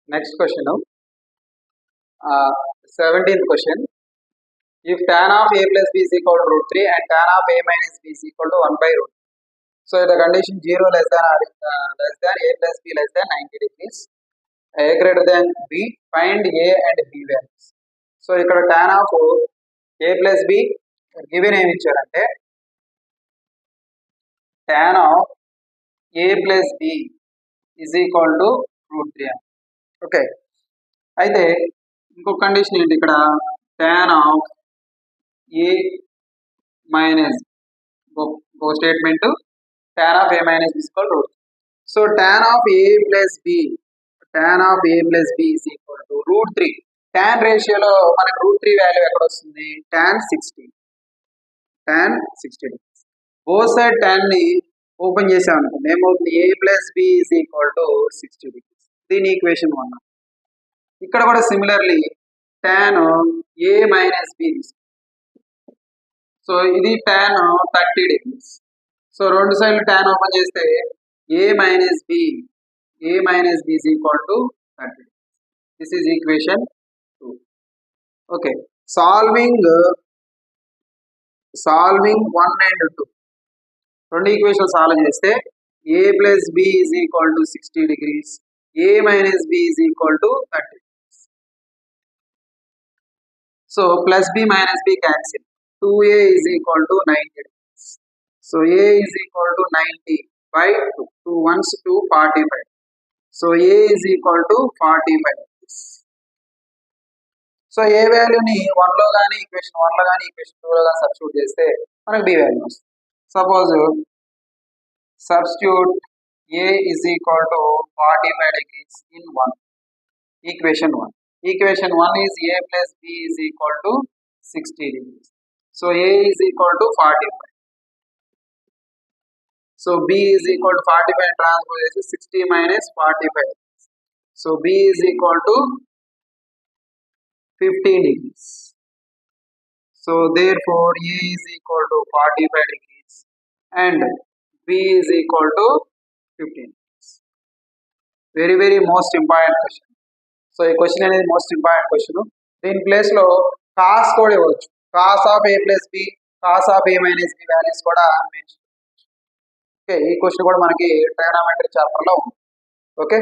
Next question, 17th question. If tan of a plus b is equal to root 3 and tan of a minus b is equal to 1 by root. So the condition 0 less than a plus b less than 90 degrees. A greater than b, find a and b values. So ఇక్కడ tan of a plus b given ఏమి ఇచ్చారంటే tan of a plus b is equal to root 3. Okay, అయితే ఇంకో condition ఏంటి ఇక్కడ, tan of a minus ఒక statement tan of a minus b is equal to root. So tan of a plus b is equal to root 3. tan రేషియోలో మనకు root 3 value ఎక్కడ వస్తుంది, tan 60. Both side tan ని open చేసాం అనుకోండి ఏమవుతుంది, a plus b is equal to 60 degrees. దీని equation 1. ఇక్కడ కూడా similarly tan a minus b, so ఇది tan 30 degrees. సో రెండు సైడ్లు tan ఓపెన్ చేస్తే a minus b is equal to 30 degrees. This is equation 2. Okay, solving 1 and 2 రెండు equation solve చేస్తే a plus b is equal to 60 degrees, a minus b is equal to 30 degrees. So plus b minus b cancel, 2a is equal to 90 degrees. So a is equal to 90 by 2, 2 ones 2, 45. So a is equal to 45 degrees. So ఏ వాల్యూని 1లో కానీ equation 1లో కానీ equation 2లో కానీ substitute చేస్తే మనకు b value వస్తుంది. Suppose substitute a is equal to 45 degrees in 1, equation 1. Equation 1 is a plus b is equal to 60 degrees. So a is equal to 45. So b is equal to 45 transpose 60 minus 45. So b is equal to 15 degrees. So therefore a is equal to 45 degrees and b is equal to 15 degrees. Very very most important question. So ఈ question అనేది most important question. దీని place లో cos కూడా ఇవ్వచ్చు, cos of A plus B, cos of A minus B values కూడా mention. Okay, ఈ question కూడా మనకి ట్రిగోనోమెట్రీ చాప్టర్ లో ఉంది. ఓకే.